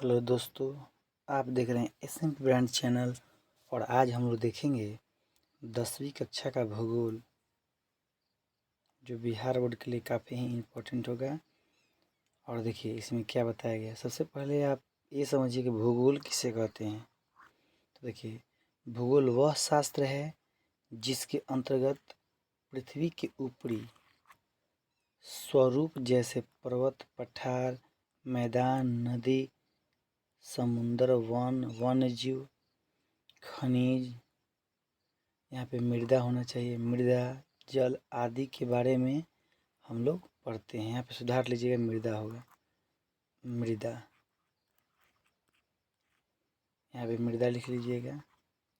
Hello दोस्तों, आप देख रहे हैं एसएम ब्रांड चैनल। और आज हम लोग देखेंगे 10वीं कक्षा का भूगोल, जो बिहार बोर्ड के लिए काफ़ी ही इम्पोर्टेंट होगा। और देखिए इसमें क्या बताया गया है। सबसे पहले आप ये समझिए कि भूगोल किसे कहते हैं। तो देखिए, भूगोल वह शास्त्र है जिसके अंतर्गत पृथ्वी के ऊपरी स्वरूप जैसे पर्वत, पठार, मैदान, नदी, समुद्र, वन, वन्यजीव, खनिज, यहाँ पे मृदा होना चाहिए, मृदा, जल आदि के बारे में हम लोग पढ़ते हैं। यहाँ पे सुधार लीजिएगा, मृदा होगा, मृदा, यहाँ पे मृदा लिख लीजिएगा।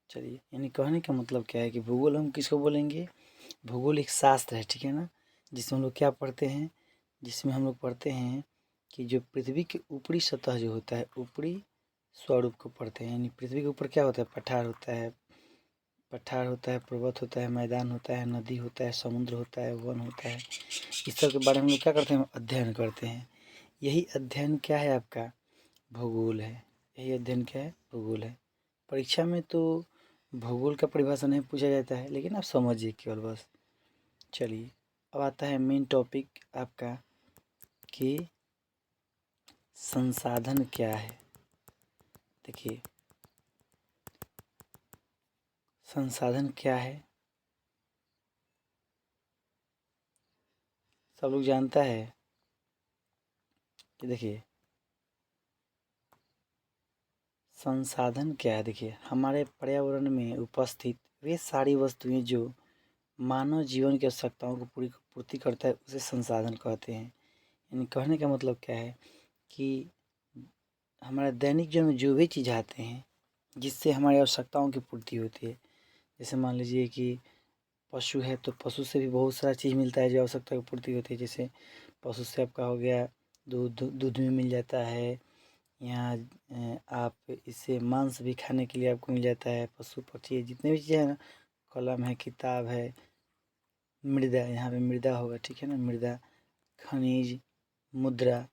चलिए, यानी कहने का मतलब क्या है कि भूगोल हम किसको बोलेंगे। भूगोल एक शास्त्र है, ठीक है ना, जिसमें हम लोग क्या पढ़ते हैं, जिसमें हम लोग पढ़ते हैं कि जो पृथ्वी के ऊपरी सतह जो होता है, ऊपरी स्वरूप को पढ़ते हैं। यानी पृथ्वी के ऊपर क्या होता है, पठार होता है, पर्वत होता है, मैदान होता है, नदी होता है, समुद्र होता है, वन होता है। इस सब के बारे में क्या करते हैं, अध्ययन करते हैं। यही अध्ययन क्या है, आपका भूगोल है। यही अध्ययन क्या है, भूगोल है। परीक्षा में तो भूगोल का परिभाषा नहीं पूछा जाता है, लेकिन आप समझिए केवल बस। चलिए, अब आता है मेन टॉपिक आपका कि संसाधन क्या है। देखिए, संसाधन क्या है, सब लोग जानता है कि देखिए संसाधन क्या है। देखिए, हमारे पर्यावरण में उपस्थित वे सारी वस्तुएं जो मानव जीवन की आवश्यकताओं को पूरी पूर्ति करता है, उसे संसाधन कहते हैं। यानी कहने का मतलब क्या है कि हमारे दैनिक जीवन में जो भी चीज़ आते हैं जिससे हमारी आवश्यकताओं की पूर्ति होती है। जैसे मान लीजिए कि पशु है, तो पशु से भी बहुत सारा चीज़ मिलता है जो आवश्यकता की पूर्ति होती है। जैसे पशु से आपका हो गया दूध, दूध में मिल जाता है। यहाँ आप इससे मांस भी खाने के लिए आपको मिल जाता है। पशु पक्षी जितने भी चीज़ें हैं ना, कलम है, किताब है, मृदा, यहाँ पे मृदा होगा, ठीक है ना, मृदा, खनिज, मुद्रा,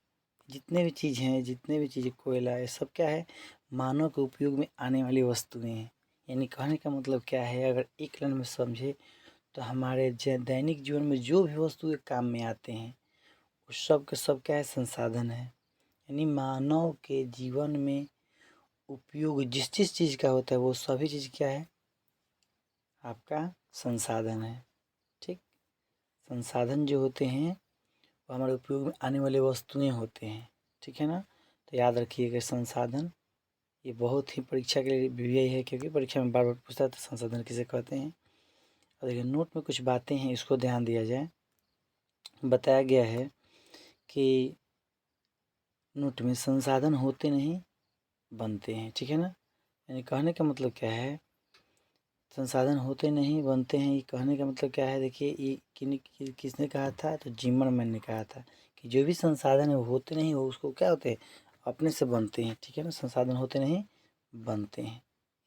जितने भी चीज़ हैं, जितने भी चीज़ें, कोयला, ये सब क्या है, मानव के उपयोग में आने वाली वस्तुएं हैं। यानी कहने का मतलब क्या है, अगर एक लाइन में समझे तो हमारे दैनिक जीवन में जो भी वस्तुएं काम में आते हैं, वो सब के सब क्या है, संसाधन है। यानी मानव के जीवन में उपयोग जिस जिस चीज़ का होता है, वो सभी चीज़ क्या है, आपका संसाधन है। ठीक, संसाधन जो होते हैं वो हमारे उपयोग में आने वाले वस्तुएं होते हैं, ठीक है ना। तो याद रखिएगा, संसाधन ये बहुत ही परीक्षा के लिए भी यही है, क्योंकि परीक्षा में बार बार पूछता है तो संसाधन किसे कहते हैं। और देखिए, नोट में कुछ बातें हैं, इसको ध्यान दिया जाए। बताया गया है कि नोट में संसाधन होते नहीं बनते हैं, ठीक है ना। यानी कहने का मतलब क्या है, संसाधन होते नहीं बनते हैं, ये कहने का मतलब क्या है। देखिए, ये किसने कहा था, तो जिमरमैन ने कहा था कि जो भी संसाधन है वो होते नहीं, वो उसको क्या होते हैं, अपने से बनते हैं, ठीक है ना। संसाधन होते नहीं बनते हैं,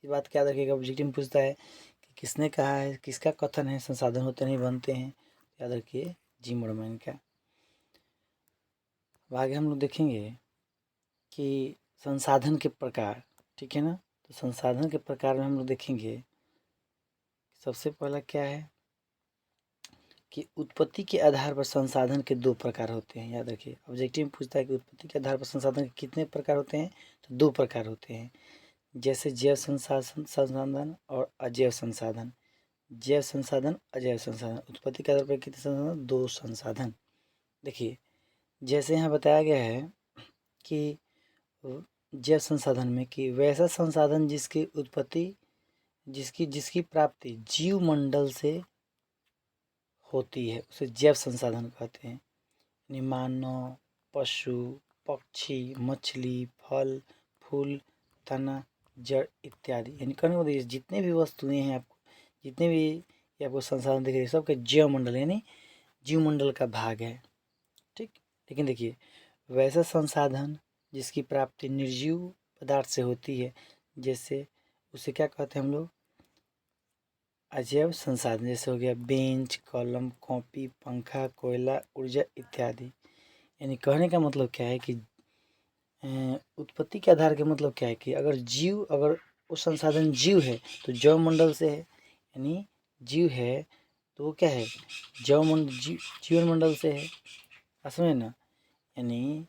ये बात क्या रखिएगा। ऑब्जेक्टिव में पूछता है कि किसने कहा है, किसका कथन है, संसाधन होते नहीं बनते हैं, याद रखिए जिमरमैन का। अब आगे हम लोग देखेंगे कि संसाधन के प्रकार, ठीक है ना। तो संसाधन के प्रकार में हम लोग देखेंगे, सबसे पहला क्या है कि उत्पत्ति के आधार पर संसाधन के दो प्रकार होते हैं। याद रखिए, ऑब्जेक्टिव में पूछता है कि उत्पत्ति के आधार पर संसाधन के कितने प्रकार होते हैं, तो दो प्रकार होते हैं। जैसे जैव संसाधन और अजैव संसाधन। जैव संसाधन, अजैव संसाधन। उत्पत्ति के आधार पर कितने संसाधन, दो संसाधन। देखिए, जैसे यहाँ बताया गया है कि जैव संसाधन में कि वैसा संसाधन जिसकी उत्पत्ति, जिसकी जिसकी प्राप्ति जीव मंडल से होती है, उसे जैव संसाधन कहते हैं। यानी मानव, पशु, पक्षी, मछली, फल, फूल, तना, जड़ इत्यादि। यानी कहने को देखिए, जितने भी वस्तुएं हैं आपको, जितने भी ये आपको संसाधन दिख रहे हैं, सबके जैव मंडल यानी जीव मंडल का भाग है, ठीक। लेकिन देखिए, वैसा संसाधन जिसकी प्राप्ति निर्जीव पदार्थ से होती है, जैसे उसे क्या कहते हैं हम लोग, अजैव संसाधन। जैसे हो गया बेंच, कलम, कॉपी, पंखा, कोयला, ऊर्जा इत्यादि। यानी कहने का मतलब क्या है कि उत्पत्ति के आधार के मतलब क्या है कि अगर वो संसाधन जीव है तो जैव मंडल से है, यानी जीव है तो वो क्या है, जीवन मंडल से है। समझे ना, यानी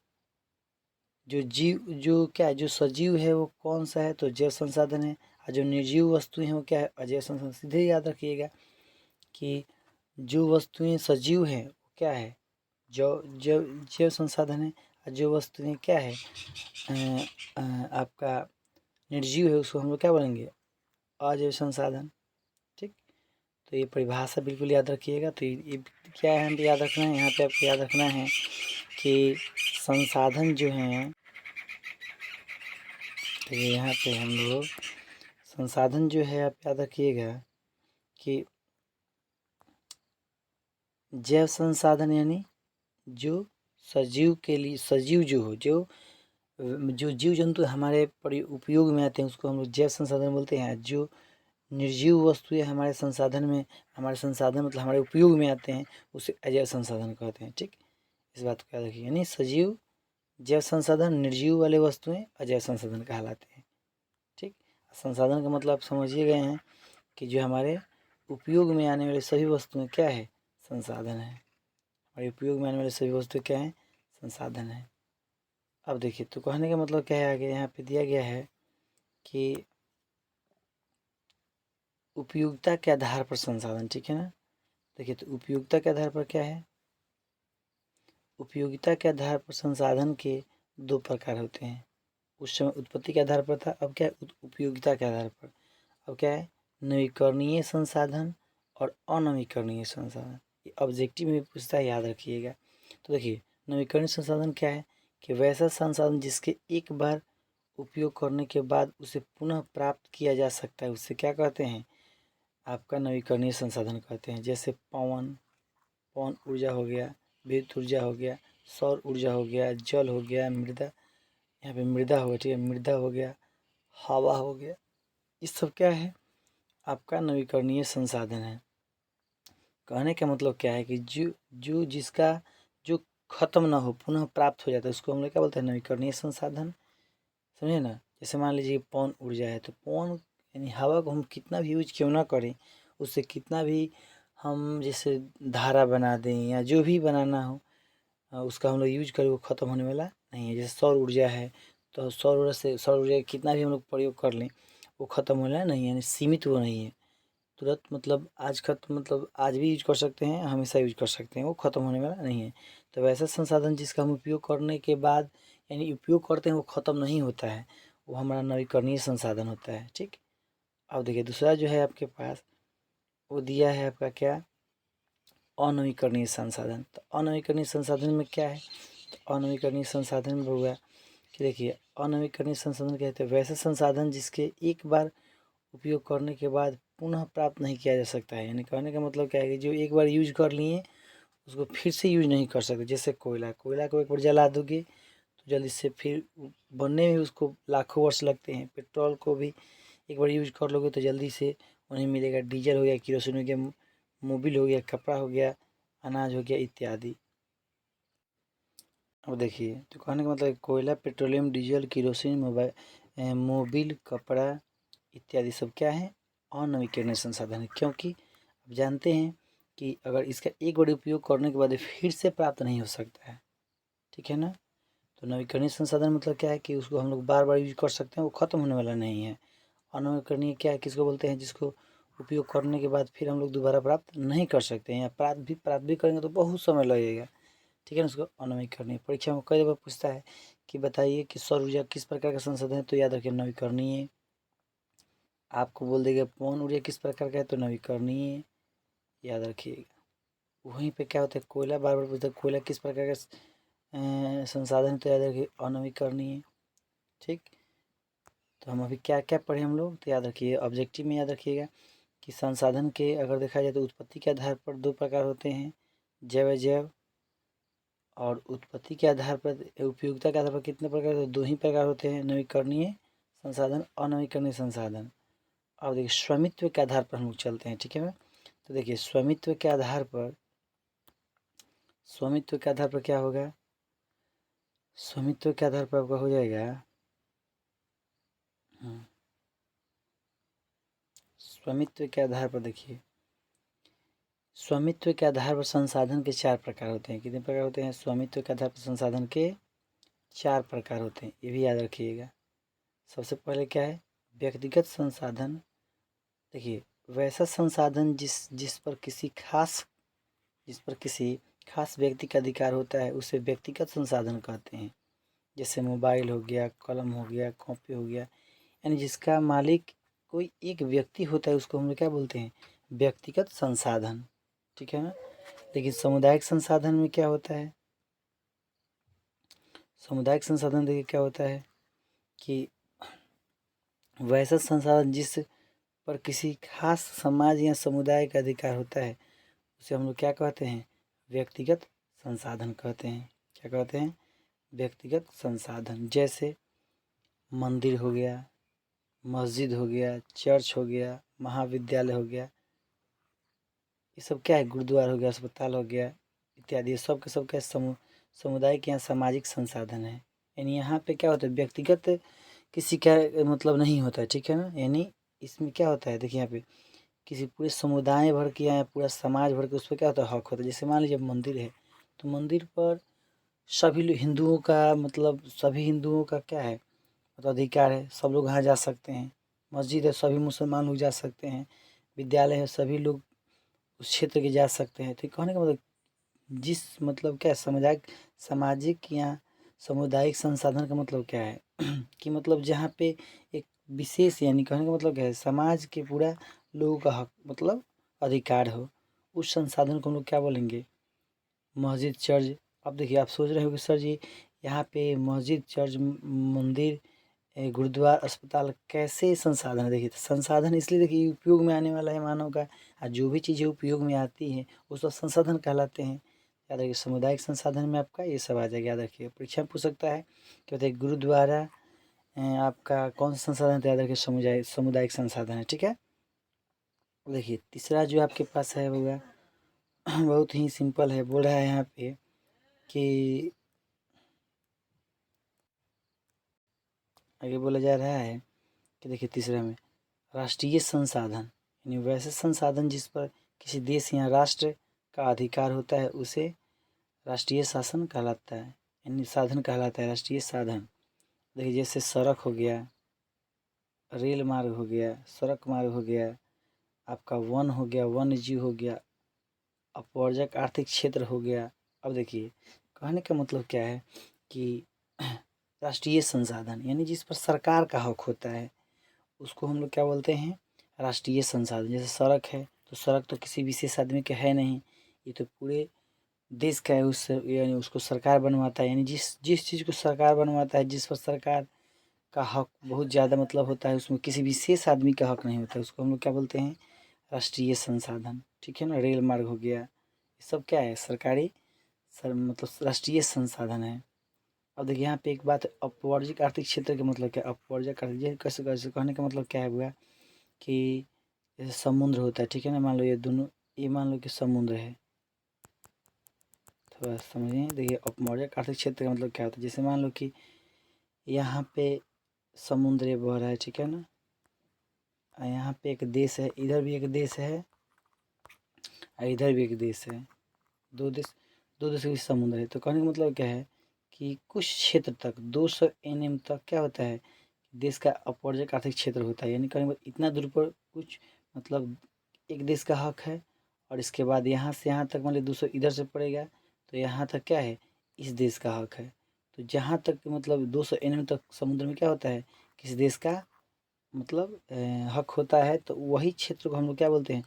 जो क्या है, जो सजीव है वो कौन सा है, तो जैव संसाधन है। और जो निर्जीव वस्तुएं हैं वो क्या है, अजैव संसाधन। सीधे याद रखिएगा कि जो वस्तुएं सजीव हैं वो क्या है, जो जैव जैव संसाधन है। और जो वस्तुएं क्या है, आपका निर्जीव है, उसको हम लोग क्या बोलेंगे, अजैव संसाधन। ठीक, तो ये परिभाषा बिल्कुल याद रखिएगा। तो ये क्या है, हम याद रखना है, यहाँ पे आपको याद रखना है कि संसाधन जो हैं, तो यहाँ पे हम लोग संसाधन जो है आप याद रखिएगा कि जैव संसाधन यानी जो सजीव के लिए, सजीव जो हो, जो जीव जंतु हमारे उपयोग में आते हैं उसको हम लोग जैव संसाधन बोलते हैं। जो निर्जीव वस्तुएं हमारे संसाधन में, हमारे संसाधन मतलब हमारे उपयोग में आते हैं, उसे अजैव संसाधन कहते हैं। ठीक, इस बात को याद रखिए, यानी सजीव जैव संसाधन, निर्जीव वाले वस्तुएं अजैव संसाधन कहलाते हैं। ठीक, संसाधन का मतलब समझिए गए हैं कि जो हमारे उपयोग में आने वाली सभी वस्तुएं क्या है, संसाधन है। हमारे उपयोग में आने वाली सभी वस्तुएं क्या है, संसाधन है। अब देखिए, तो कहने का मतलब क्या है, आगे यहाँ पे दिया गया है कि उपयोगिता के आधार पर संसाधन। ठीक है ना, देखिए तो उपयोगिता के आधार पर क्या है, उपयोगिता के आधार पर संसाधन के दो प्रकार होते हैं। उस समय उत्पत्ति के आधार पर था, अब क्या है, उपयोगिता के आधार पर। अब क्या है, नवीकरणीय संसाधन और अनवीकरणीय संसाधन। ये ऑब्जेक्टिव में पूछता है, याद रखिएगा। तो देखिए, नवीकरणीय संसाधन क्या है कि वैसा संसाधन जिसके एक बार उपयोग करने के बाद उसे पुनः प्राप्त किया जा सकता है, उससे क्या कहते हैं, आपका नवीकरणीय संसाधन कहते हैं। जैसे पवन पवन ऊर्जा हो गया, विद्युत ऊर्जा हो गया, सौर ऊर्जा हो गया, जल हो गया, मृदा, यहाँ पे मृदा हो गया, ठीक है, मृदा हो गया, हवा हो गया, ये सब क्या है, आपका नवीकरणीय संसाधन है। कहने का मतलब क्या है कि जो जिसका जो खत्म ना हो, पुनः प्राप्त हो जाता है, उसको हम लोग क्या बोलते हैं, नवीकरणीय संसाधन। समझे ना, जैसे मान लीजिए पवन ऊर्जा है, तो पवन यानी हवा को हम कितना भी यूज क्यों ना करें, उससे कितना भी हम जैसे धारा बना दें या जो भी बनाना हो, उसका हम लोग यूज करें, वो ख़त्म होने वाला नहीं है। जैसे सौर ऊर्जा है, तो सौर ऊर्जा का कितना भी हम लोग प्रयोग कर लें, वो ख़त्म होने वाला नहीं है, यानी सीमित वो नहीं है तुरंत। मतलब आज का तो मतलब आज भी यूज कर सकते हैं, हमेशा यूज कर सकते हैं, वो ख़त्म होने वाला नहीं है। तो वैसा संसाधन जिसका हम उपयोग करने के बाद यानी उपयोग करते हैं वो ख़त्म नहीं होता है, वो हमारा नवीकरणीय संसाधन होता है। ठीक, अब देखिए दूसरा जो है आपके पास, वो दिया है आपका क्या, अनवीकरणीय संसाधन। तो अनवीकरणीय संसाधन में क्या है, तो अनवीकरणीय संसाधन में होगा कि देखिए, अनवीकरणीय संसाधन कहते हैं वैसे संसाधन जिसके एक बार उपयोग करने के बाद पुनः प्राप्त नहीं किया जा सकता है। यानी कहने का मतलब क्या है कि जो एक बार यूज कर लिए उसको फिर से यूज नहीं कर सकते। जैसे कोयला को एक बार जला दोगे तो जल्दी से फिर बनने में उसको लाखों वर्ष लगते हैं। पेट्रोल को भी एक बार यूज कर लोगे तो जल्दी से उन्हें मिलेगा। डीजल हो गया, किरोसिन हो गया, मोबिल हो गया, कपड़ा हो गया, अनाज हो गया इत्यादि। अब देखिए, तो कहने का मतलब कोयला, पेट्रोलियम, डीजल, किरोसिन, मोबिल, कपड़ा इत्यादि सब क्या है, अनवीकरणीय संसाधन है। क्योंकि अब जानते हैं कि अगर इसका एक बार उपयोग करने के बाद फिर से प्राप्त नहीं हो सकता है। ठीक है ना, तो नवीकरणीय संसाधन मतलब क्या है कि उसको हम लोग बार बार यूज कर सकते हैं, वो ख़त्म होने वाला नहीं है। अनवीकरणीय क्या है, किसको बोलते हैं, जिसको उपयोग करने के बाद फिर हम लोग दोबारा प्राप्त नहीं कर सकते हैं, या प्राप्त भी करेंगे तो बहुत समय लगेगा। ठीक है ना, उसको अनवीकरणीय। परीक्षा में कई बार पूछता है कि बताइए कि सौर ऊर्जा किस प्रकार का संसाधन है, तो याद रखिए नवीकरणीय। आपको बोल देगा पवन ऊर्जा किस प्रकार का है, तो नवीकरणीय, याद रखिएगा। वहीं पे क्या होता है, कोयला, बार बार पूछता है कोयला किस प्रकार का संसाधन है, तो याद रखिए अनवीकरणीय। ठीक, तो हम अभी क्या क्या पढ़े हम लोग, तो याद रखिए ऑब्जेक्टिव में याद रखिएगा कि संसाधन के अगर देखा जाए तो उत्पत्ति के आधार पर दो प्रकार होते हैं, जैव अजैव। और उत्पत्ति के आधार पर, उपयोगिता के आधार पर कितने प्रकार, तो दो ही प्रकार होते हैं, नवीकरणीय संसाधन, अनवीकरणीय संसाधन। अब देखिए स्वामित्व के आधार पर हम लोग चलते हैं। ठीक है ना, तो देखिए स्वामित्व के आधार पर, स्वामित्व के आधार पर क्या होगा, स्वामित्व के आधार पर आपका हो जाएगा। स्वामित्व के आधार पर देखिए, स्वामित्व के आधार पर संसाधन के 4 प्रकार होते हैं। कितने प्रकार होते हैं? स्वामित्व के आधार पर संसाधन के 4 प्रकार होते हैं, ये भी याद रखिएगा। सबसे पहले क्या है? व्यक्तिगत संसाधन। देखिए, वैसा संसाधन जिस पर किसी खास व्यक्ति का अधिकार होता है उसे व्यक्तिगत संसाधन कहते हैं। जैसे मोबाइल हो गया, कलम हो गया, कॉपी हो गया, यानी जिसका मालिक कोई एक व्यक्ति होता है उसको हम लोग क्या बोलते हैं? व्यक्तिगत संसाधन। ठीक है ना? लेकिन सामुदायिक संसाधन में क्या होता है? सामुदायिक संसाधन देखिए क्या होता है कि वैसा संसाधन जिस पर किसी खास समाज या समुदाय का अधिकार होता है उसे हम लोग क्या कहते हैं? व्यक्तिगत संसाधन कहते हैं। क्या कहते हैं? व्यक्तिगत संसाधन। जैसे मंदिर हो गया, मस्जिद हो गया, चर्च हो गया, महाविद्यालय हो गया, ये सब क्या है? गुरुद्वारा हो गया, अस्पताल हो गया इत्यादि। ये सब के सब क्या सामुदायिक या सामाजिक संसाधन है। यानी यहाँ पे क्या होता है? व्यक्तिगत किसी का मतलब नहीं होता है। ठीक है ना? यानी इसमें क्या होता है? देखिए यहाँ पे किसी पूरे समुदाय भर के या पूरा समाज भर के उस पर क्या होता है? हक होता है। जैसे मान लीजिए मंदिर है तो मंदिर पर सभी हिंदुओं का मतलब सभी हिंदुओं का क्या है? मतलब अधिकार है, सब लोग वहाँ जा सकते हैं। मस्जिद है, सभी मुसलमान लोग जा सकते हैं। विद्यालय है, सभी लोग उस क्षेत्र के जा सकते हैं। तो कहने का मतलब जिस मतलब क्या है? सामाजिक या सामुदायिक संसाधन का मतलब क्या है? कि मतलब जहाँ पे एक विशेष यानी कहने का मतलब क्या है? समाज के पूरा लोगों का हक मतलब अधिकार हो, उस संसाधन को हम लोग क्या बोलेंगे? मस्जिद, चर्च। अब देखिए आप सोच रहे हो कि सर जी यहाँ पे मस्जिद, चर्च, मंदिर, गुरुद्वारा, अस्पताल कैसे संसाधन है? देखिए संसाधन इसलिए देखिए उपयोग में आने वाला है मानव का, और जो भी चीज़ें उपयोग में आती हैं वो सब संसाधन कहलाते हैं। याद रखिए सामुदायिक संसाधन में आपका ये सब आ जाएगा। याद रखिए परीक्षा में पूछ सकता है कि बताइए गुरुद्वारा आपका कौन सा संसाधन है? तो याद रखिए सामुदायिक संसाधन है। ठीक है? देखिए तीसरा जो आपके पास है होगा बहुत ही सिंपल है। बोल रहा है यहाँ पे कि आगे बोला जा रहा है कि देखिए तीसरे में राष्ट्रीय संसाधन, यानी वैसे संसाधन जिस पर किसी देश या राष्ट्र का अधिकार होता है उसे राष्ट्रीय शासन कहलाता है, यानी साधन कहलाता है। राष्ट्रीय साधन देखिए जैसे सड़क हो गया, रेल मार्ग हो गया, सड़क मार्ग हो गया, आपका वन हो गया, वन्य जीव हो गया, अपवर्जक आर्थिक क्षेत्र हो गया। अब देखिए कहने का मतलब क्या है कि राष्ट्रीय संसाधन यानी जिस पर सरकार का हक होता है उसको हम लोग क्या बोलते हैं? राष्ट्रीय संसाधन। जैसे सड़क है तो सड़क तो किसी विशेष आदमी का है नहीं, ये तो पूरे देश का है। उस यानी उसको सरकार बनवाता है, यानी जिस जिस चीज़ को सरकार बनवाता है, जिस पर सरकार का हक बहुत ज़्यादा मतलब होता है, उसमें किसी विशेष आदमी का हक नहीं होता है, उसको हम लोग क्या बोलते हैं? राष्ट्रीय संसाधन। ठीक है ना? रेल मार्ग हो गया, ये सब क्या है? सरकारी मतलब राष्ट्रीय संसाधन है। अब देखिए यहाँ पे एक बात, अपवर्जक आर्थिक क्षेत्र का मतलब क्या? अपवर्जक आर्थिक ये कैसे कैसे कहने का मतलब क्या है हुआ कि जैसे समुद्र होता है। ठीक है ना? मान लो ये दोनों, ये मान लो कि समुद्र है, थोड़ा समझिए। देखिए अपवर्जक आर्थिक क्षेत्र का मतलब क्या होता है? जैसे मान लो कि यहाँ पे समुद्र बह रहा है। ठीक है ना? और यहाँ पे एक देश है, इधर भी एक देश है और इधर भी एक देश है। दो देश के बीच समुद्र है। तो कहने का मतलब क्या है कि कुछ क्षेत्र तक 200 NM तक क्या होता है? देश का अपवर्जक आर्थिक क्षेत्र होता है। यानी कहने का मतलब इतना दूर पर कुछ मतलब एक देश का हक है, और इसके बाद यहाँ से यहाँ तक मान लीजिए 200 इधर से पड़ेगा तो यहाँ तक क्या है? इस देश का हक है। तो जहाँ तक मतलब 200 NM तक समुद्र में क्या होता है? किसी देश का मतलब हक होता है, तो वही क्षेत्र को हम लोग क्या बोलते हैं?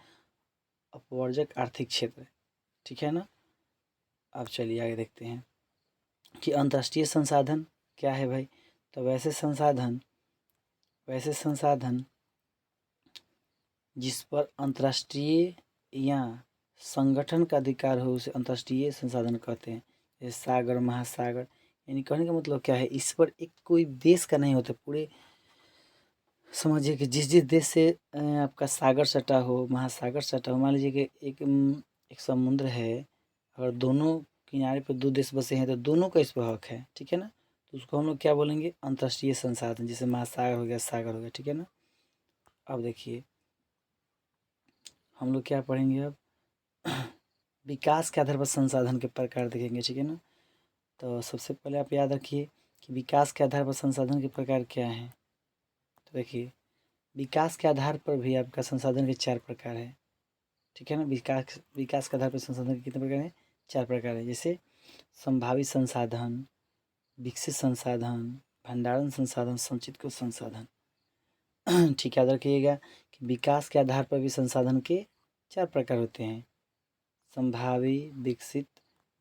अपवर्जक आर्थिक क्षेत्र। ठीक है ना? अब चलिए आगे देखते हैं कि अंतर्राष्ट्रीय संसाधन क्या है भाई? तो वैसे संसाधन जिस पर अंतर्राष्ट्रीय या संगठन का अधिकार हो उसे अंतर्राष्ट्रीय संसाधन कहते हैं। जैसे सागर, महासागर, यानी कहने का मतलब क्या है? इस पर एक कोई देश का नहीं होता, पूरे समझिए कि जिस जिस देश से आपका सागर सटा हो, महासागर सटा हो, मान लीजिए कि एक एक समुद्र है, अगर दोनों किनारे पर 2 देश बसे हैं तो दोनों का इस पर हक है, ठीक है ना। तो उसको हम लोग क्या बोलेंगे, अंतर्राष्ट्रीय संसाधन, जैसे महासागर हो गया, सागर हो गया, ठीक है ना। अब देखिए हम लोग क्या पढ़ेंगे अब विकास के आधार पर संसाधन के प्रकार देखेंगे, ठीक है ना। तो सबसे पहले आप याद रखिए कि विकास के आधार पर संसाधन के प्रकार क्या हैं। तो देखिए विकास के आधार पर भी आपका संसाधन के 4 प्रकार है, ठीक है ना। विकास विकास के आधार पर संसाधन के कितने प्रकार हैं, 4 प्रकार है। जैसे संभावित संसाधन, विकसित संसाधन, भंडारण संसाधन, संचित को संसाधन। ठीक याद रखिएगा कि विकास के आधार पर भी संसाधन के 4 प्रकार होते हैं, संभावी, विकसित,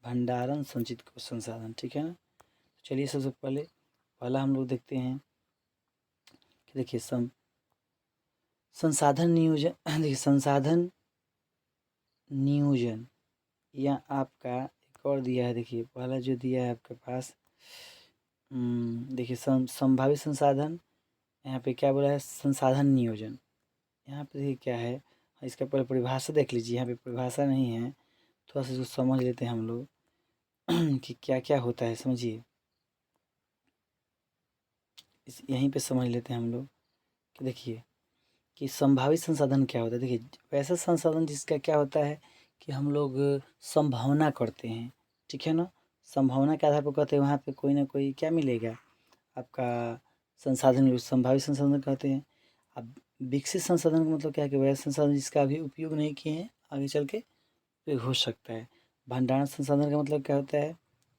भंडारण, संचित को संसाधन, ठीक है ना। चलिए सबसे पहला हम लोग देखते हैं कि देखिए संसाधन नियोजन। देखिए संसाधन नियोजन या आपका एक और दिया है, देखिए पहला जो दिया है आपके पास, देखिए संभावित संसाधन, यहाँ पे क्या बोला है, संसाधन नियोजन। यहाँ पे देखिए क्या है, इसका पहले परिभाषा देख लीजिए, यहाँ पे परिभाषा नहीं है, थोड़ा सा इसको समझ लेते हैं हम लोग कि क्या क्या होता है, समझिए इस यहीं पे समझ लेते हैं हम लोग कि देखिए कि संभावित संसाधन क्या होता है। देखिए वैसा संसाधन जिसका क्या होता है कि हम लोग संभावना करते हैं, ठीक है ना। संभावना के आधार पर कहते हैं वहाँ पे कोई ना कोई क्या मिलेगा आपका संसाधन, संभावित संसाधन कहते हैं। अब विकसित संसाधन का मतलब क्या है कि वैसा संसाधन जिसका अभी उपयोग नहीं किए हैं, आगे चल के उपयोग हो सकता है। भंडारण संसाधन का मतलब क्या होता है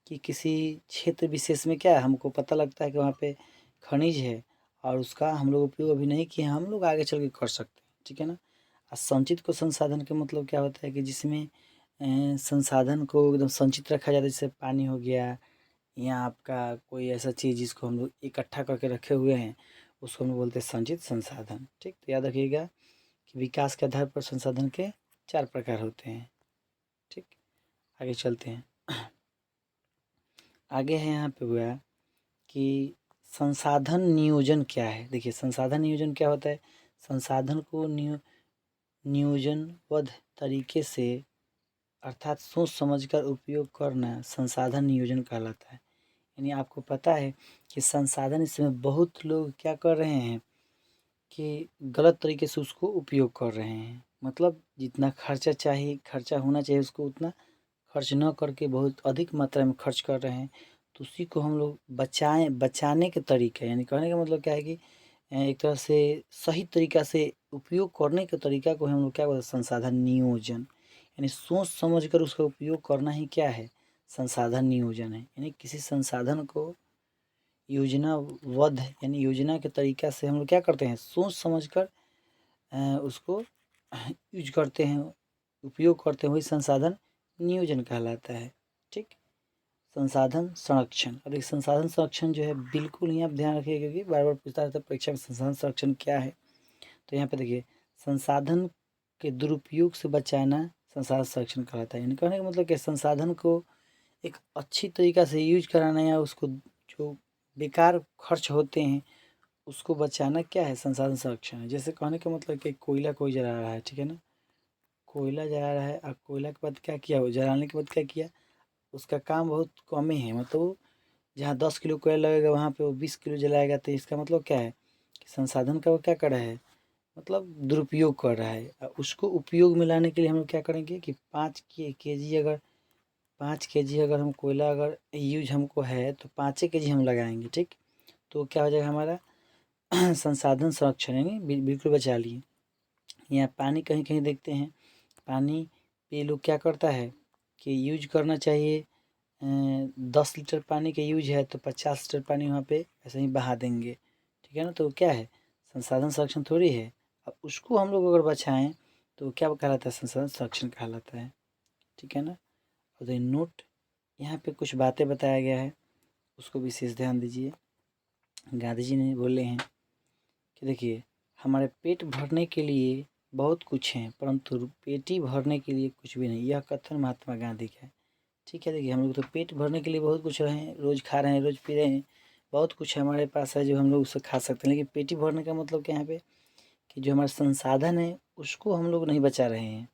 कि किसी क्षेत्र विशेष में क्या है, हमको पता लगता है कि वहाँ पे खनिज है और उसका हम लोग उपयोग अभी नहीं किए, हम लोग आगे चल के कर सकते हैं, ठीक है ना। और संचित को संसाधन का मतलब क्या होता है कि जिसमें संसाधन को एकदम संचित रखा जाता है, जैसे पानी हो गया या आपका कोई ऐसा चीज़ जिसको हम लोग इकट्ठा करके रखे हुए हैं, उसको हम लोग बोलते हैं संचित संसाधन, ठीक। तो याद रखिएगा कि विकास के आधार पर संसाधन के 4 प्रकार होते हैं, ठीक। आगे चलते हैं। आगे है यहाँ पे हुआ कि संसाधन नियोजन क्या है। देखिए संसाधन नियोजन क्या होता है, संसाधन को नियोजनबद्ध तरीके से अर्थात सोच समझकर उपयोग करना संसाधन नियोजन कहलाता है। यानी आपको पता है कि संसाधन इसमें बहुत लोग क्या कर रहे हैं कि गलत तरीके से उसको उपयोग कर रहे हैं, मतलब जितना खर्चा चाहिए, खर्चा होना चाहिए उसको उतना खर्च न करके बहुत अधिक मात्रा में खर्च कर रहे हैं। तो उसी को हम लोग बचाने के तरीके, यानी कहने का मतलब क्या है कि एक तरह से सही तरीका से उपयोग करने के तरीका को हम लोग क्या बोलते हैं, संसाधन नियोजन। यानी सोच समझ कर उसका उपयोग करना ही क्या है, संसाधन नियोजन है। यानी किसी संसाधन को योजनाबद्ध यानी योजना के तरीका से हम लोग क्या करते हैं, सोच समझ कर उसको यूज करते हैं, उपयोग करते हैं, वही संसाधन नियोजन कहलाता है, ठीक। संसाधन संरक्षण, अब एक संसाधन संरक्षण जो है बिल्कुल ही आप ध्यान रखिए, क्योंकि बार बार पूछता रहता है परीक्षा में संसाधन संरक्षण क्या है। तो यहाँ पे देखिए संसाधन के दुरुपयोग से बचाना संसाधन संरक्षण कहलाता है। यानी कहने का मतलब कि संसाधन को एक अच्छी तरीका से यूज कराना या उसको जो बेकार खर्च होते हैं उसको बचाना क्या है, संसाधन संरक्षण है। जैसे कहने का मतलब कि कोयला कोई जला रहा है, ठीक है ना, कोयला जला रहा है और कोयला के बाद क्या किया, वो जलाने के बाद क्या किया, उसका काम बहुत कम ही है, मतलब वो जहाँ 10 किलो कोयला लगेगा वहाँ पे वो 20 किलो जलाएगा। तो इसका मतलब क्या है कि संसाधन का वो क्या कर रहा है, मतलब दुरुपयोग कर रहा है। उसको उपयोग में लाने के लिए हम लोग क्या करेंगे कि 5 केजी अगर 5 केजी अगर हम कोयला अगर यूज हमको है तो 5 केजी हम लगाएंगे, ठीक। तो क्या हो जाएगा हमारा संसाधन संरक्षण, यानी बिल्कुल बचा लिए। यहाँ पानी कहीं कहीं देखते हैं, पानी पे लोग क्या करता है कि यूज करना चाहिए 10 लीटर पानी का यूज है तो 50 लीटर पानी वहाँ पे ऐसे ही बहा देंगे, ठीक है ना। तो क्या है, संसाधन संरक्षण थोड़ी है। अब उसको हम लोग अगर बचाएं तो क्या कहलाता है, संसाधन संरक्षण कहलाता है, ठीक है ना। और नोट यहाँ पे कुछ बातें बताया गया है, उसको विशेष ध्यान दीजिए। गांधी जी ने बोले हैं कि देखिए हमारे पेट भरने के लिए बहुत कुछ है परंतु पेटी भरने के लिए कुछ भी नहीं, यह कथन महात्मा गांधी का है, ठीक है। देखिए हम लोग तो पेट भरने के लिए बहुत कुछ रहे हैं, रोज़ खा रहे हैं, रोज़ पी रहे हैं, बहुत कुछ हमारे पास है जो हम लोग उससे खा सकते हैं। लेकिन पेटी भरने का मतलब क्या है यहाँ पे कि जो हमारा संसाधन है उसको हम लोग नहीं बचा रहे हैं,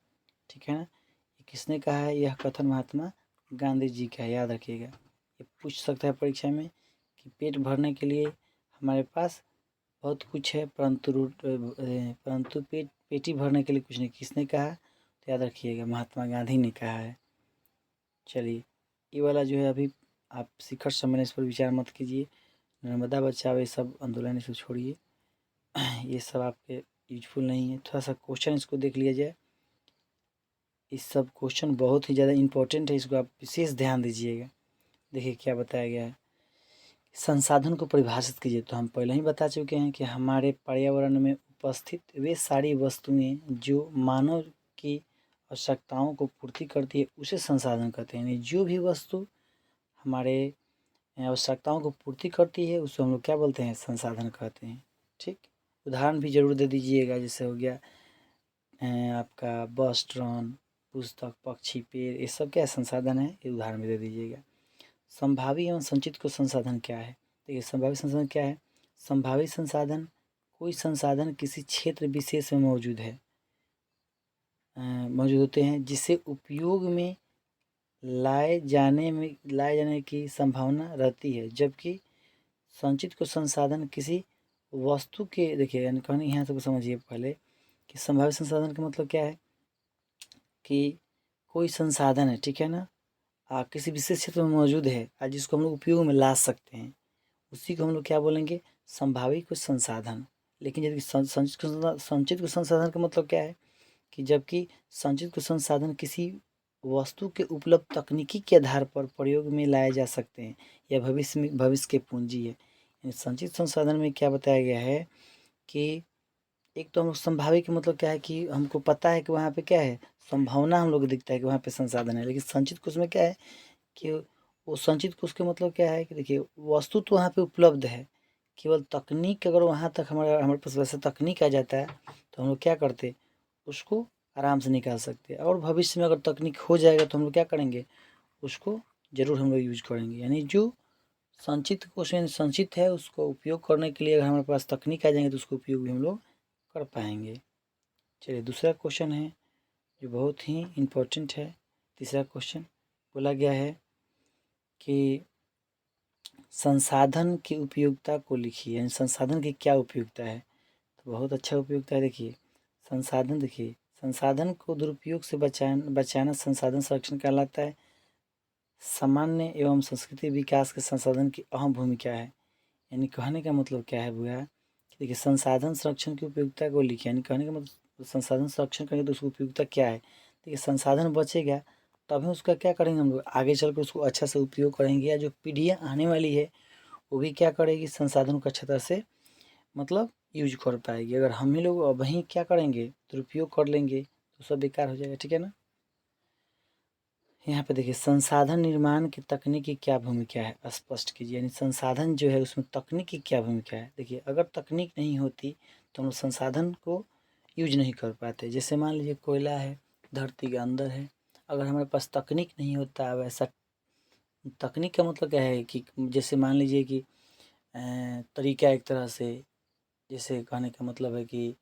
ठीक है ना। ये किसने कहा है, यह कथन महात्मा गांधी जी का है, याद रखिएगा। ये पूछ सकता है परीक्षा में कि पेट भरने के लिए हमारे पास बहुत कुछ है, परंतु पेटी भरने के लिए कुछ नहीं। किसने कहा? तो याद रखिएगा, महात्मा गांधी ने कहा है। चलिए, ये वाला जो है अभी आप शिखर सम्मेलन, इस पर विचार मत कीजिए। नर्मदा बचाओ, ये सब आंदोलन इसको छोड़िए, ये सब आपके यूजफुल नहीं है। थोड़ा सा क्वेश्चन इसको देख लिया जाए। इस सब क्वेश्चन बहुत ही ज़्यादा इम्पोर्टेंट है, इसको आप विशेष ध्यान दीजिएगा। देखिए क्या बताया गया है। संसाधन को परिभाषित कीजिए। तो हम पहले ही बता चुके हैं कि हमारे पर्यावरण में उपस्थित वे सारी वस्तुएं जो मानव की आवश्यकताओं को पूर्ति करती है उसे संसाधन कहते हैं। यानी जो भी वस्तु हमारे आवश्यकताओं को पूर्ति करती है उसे हम लोग क्या बोलते हैं? संसाधन कहते हैं। ठीक, उदाहरण भी जरूर दे दीजिएगा। जैसे हो गया आपका बस, ट्रेन, पुस्तक, पक्षी, पेड़, ये सब क्या संसाधन है? ये उदाहरण भी दे दीजिएगा। संभावी एवं संचित को संसाधन क्या है? देखिए, संभावित संसाधन क्या है? संभावित संसाधन कोई संसाधन किसी क्षेत्र विशेष में मौजूद होते हैं जिसे उपयोग में लाए जाने की संभावना रहती है। जबकि संचित को संसाधन किसी वस्तु के, देखिए यानी कहने यहाँ से समझिए पहले कि संभावित संसाधन का मतलब क्या है कि कोई संसाधन है, ठीक है ना, किसी विशेष क्षेत्र में मौजूद है आज जिसको हम लोग उपयोग में ला सकते हैं, उसी को हम लोग क्या बोलेंगे? संभावित कुछ संसाधन। लेकिन यदि संचित कुछ संसाधन का मतलब क्या है कि जबकि संचित कुछ संसाधन किसी वस्तु के उपलब्ध तकनीकी के आधार पर प्रयोग में लाए जा सकते हैं या भविष्य के पूंजी है। यानी संचित संसाधन में क्या बताया गया है कि एक तो हम लोग संभावित का मतलब क्या है कि हमको पता है कि वहाँ पे क्या है, संभावना हम लोग को दिखता है कि वहाँ पे संसाधन है। लेकिन संचित कोष में क्या है कि वो संचित कोष का मतलब क्या है कि देखिए वस्तु तो वहाँ पे उपलब्ध है, केवल तकनीक अगर वहाँ तक हमारे पास वैसे तकनीक आ जाता है तो हम लोग क्या करते, उसको आराम से निकाल सकते हैं। और भविष्य में अगर तकनीक हो जाएगा तो हम लोग क्या करेंगे, उसको ज़रूर हम लोग यूज करेंगे। यानी जो संचित कोष यानी संचित है उसको उपयोग करने के लिए अगर हमारे पास तकनीक आ जाएंगे तो उसको उपयोग भी हम लोग कर पाएंगे। चलिए, दूसरा क्वेश्चन है जो बहुत ही इम्पोर्टेंट है। तीसरा क्वेश्चन बोला गया है कि संसाधन की उपयोगिता को लिखिए। यानी संसाधन की क्या उपयोगिता है? तो बहुत अच्छा उपयोगिता है। देखिए संसाधन, देखिए संसाधन को दुरुपयोग से बचाना संसाधन संरक्षण कहलाता है। सामान्य एवं संस्कृति विकास के संसाधन की अहम भूमिका है। यानी कहने का मतलब क्या है भैया कि देखिए संसाधन संरक्षण की उपयोगिता को लिखिए। यानी कहने का मतलब संसाधन संरक्षण करेंगे तो उसकी उपयोगिता क्या है? देखिए संसाधन बचेगा तभी उसका क्या करेंगे हम लोग, आगे चल कर उसको अच्छा से उपयोग करेंगे, या जो पीढ़ियाँ आने वाली है वो भी क्या करेगी, संसाधन को अच्छा तरह से मतलब यूज कर पाएगी। अगर हम ही लोग वहीं क्या करेंगे, दुरुपयोग कर लेंगे तो सब बेकार हो जाएगा। ठीक है ना। यहाँ पे देखिए संसाधन निर्माण की तकनीक की क्या भूमिका है, स्पष्ट कीजिए। यानी संसाधन जो है उसमें तकनीक की क्या भूमिका है? देखिए अगर तकनीक नहीं होती तो हम संसाधन को यूज नहीं कर पाते। जैसे मान लीजिए कोयला है, धरती के अंदर है, अगर हमारे पास तकनीक नहीं होता वैसा, तकनीक का मतलब क्या है कि जैसे मान लीजिए कि तरीका एक तरह से, जैसे कहने का मतलब है कि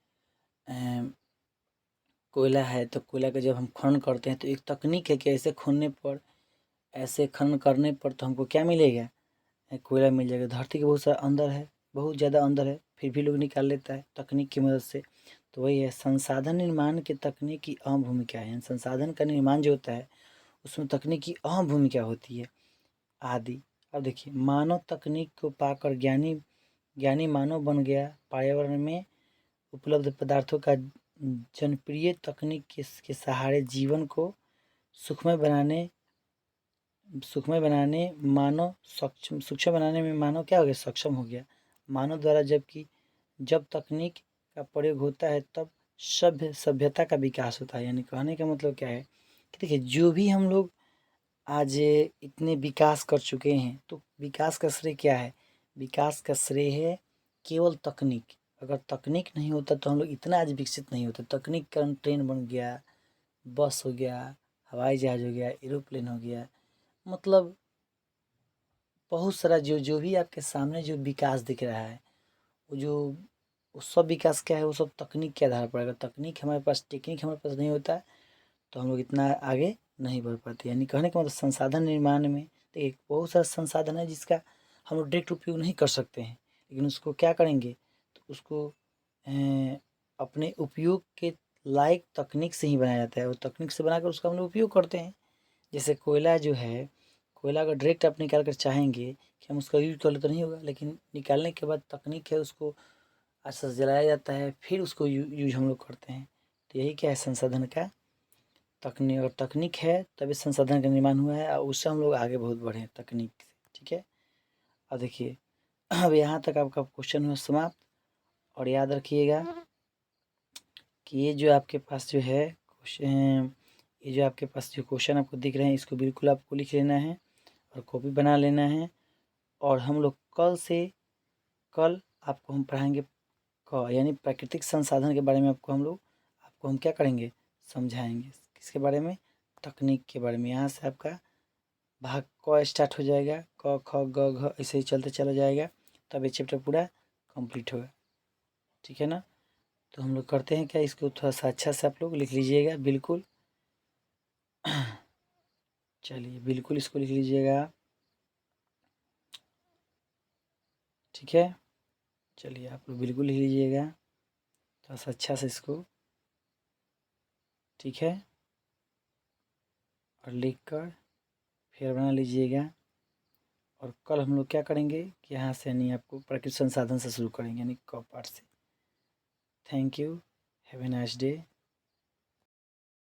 कोयला है तो कोयला का जब हम खनन करते हैं तो एक तकनीक है कि ऐसे खोदने पर, ऐसे खनन करने पर तो हमको क्या मिलेगा, कोयला मिल जाएगा। धरती के बहुत सारा अंदर है, बहुत ज़्यादा अंदर है, फिर भी लोग निकाल लेता है तकनीक की मदद से। तो वही है, संसाधन निर्माण की तकनीक की अहम भूमिका है। यानी संसाधन का निर्माण जो होता है उसमें तकनीक की अहम भूमिका होती है आदि। अब देखिए मानव तकनीक को पाकर ज्ञानी ज्ञानी मानव बन गया। पर्यावरण में उपलब्ध पदार्थों का जनप्रिय तकनीक के सहारे जीवन को सुखमय बनाने मानव सूक्ष्म बनाने में मानव क्या हो गया, सक्षम हो गया। मानव द्वारा जब तकनीक का प्रयोग होता है तब सभ्यता का विकास होता है। यानी कहने का मतलब क्या है कि देखिए जो भी हम लोग आज इतने विकास कर चुके हैं तो विकास का श्रेय क्या है, विकास का श्रेय है केवल तकनीक। अगर तकनीक नहीं होता तो हम लोग इतना आज विकसित नहीं होते। तकनीक के कारण ट्रेन बन गया, बस हो गया, हवाई जहाज हो गया, एरोप्लेन हो गया, मतलब बहुत सारा जो जो भी आपके सामने जो विकास दिख रहा है वो जो वो सब विकास क्या है, वो सब तकनीक के आधार पर। अगर तकनीक हमारे पास, टेक्निक हमारे पास नहीं होता है तो हम लोग इतना आगे नहीं बढ़ पाती। यानी कहने का मतलब संसाधन निर्माण में देखिए बहुत सारा संसाधन है जिसका हम लोग डायरेक्ट उपयोग नहीं कर सकते हैं, लेकिन उसको क्या करेंगे तो उसको अपने उपयोग के लायक तकनीक से ही बनाया जाता है और तकनीक से बनाकर उसका हम लोग उपयोग करते हैं। जैसे कोयला जो है, कोयला अगर डायरेक्ट आप निकाल कर चाहेंगे कि हम उसका यूज कर ले तो नहीं होगा, लेकिन निकालने के बाद तकनीक है उसको अच्छा से जलाया जाता है, फिर उसको यूज हम लोग करते हैं। तो यही क्या है संसाधन का तकनीक, और तकनीक है तभी संसाधन का निर्माण हुआ है और उससे हम लोग आगे बहुत बढ़े हैं तकनीक से। ठीक है, अब देखिए अब यहाँ तक आपका क्वेश्चन हुआ समाप्त। और याद रखिएगा कि ये जो आपके पास जो है क्वेश्चन, ये जो आपके पास जो क्वेश्चन आपको दिख रहे हैं इसको बिल्कुल आपको लिख लेना है और कॉपी बना लेना है। और हम लोग कल आपको हम पढ़ाएंगे यानी प्राकृतिक संसाधन के बारे में आपको हम क्या करेंगे समझाएंगे। किसके बारे में, तकनीक के बारे में। यहाँ से आपका भाग क स्टार्ट हो जाएगा, क ख ग घ ऐसे ही चलते चला जाएगा, तब ये चैप्टर पूरा कंप्लीट होगा। ठीक है ना, तो हम लोग करते हैं क्या, इसको थोड़ा सा अच्छा से आप लोग लिख लीजिएगा बिल्कुल। चलिए बिल्कुल इसको लिख लीजिएगा। ठीक है, चलिए आप लोग बिल्कुल लिख लीजिएगा थोड़ा सा अच्छा से इसको। ठीक है, और लिख कर फिर बना लीजिएगा। और कल हम लोग क्या करेंगे कि यहाँ से यानी आपको प्राकृतिक संसाधन से शुरू करेंगे यानी क पार्ट से। Thank you, have a nice day.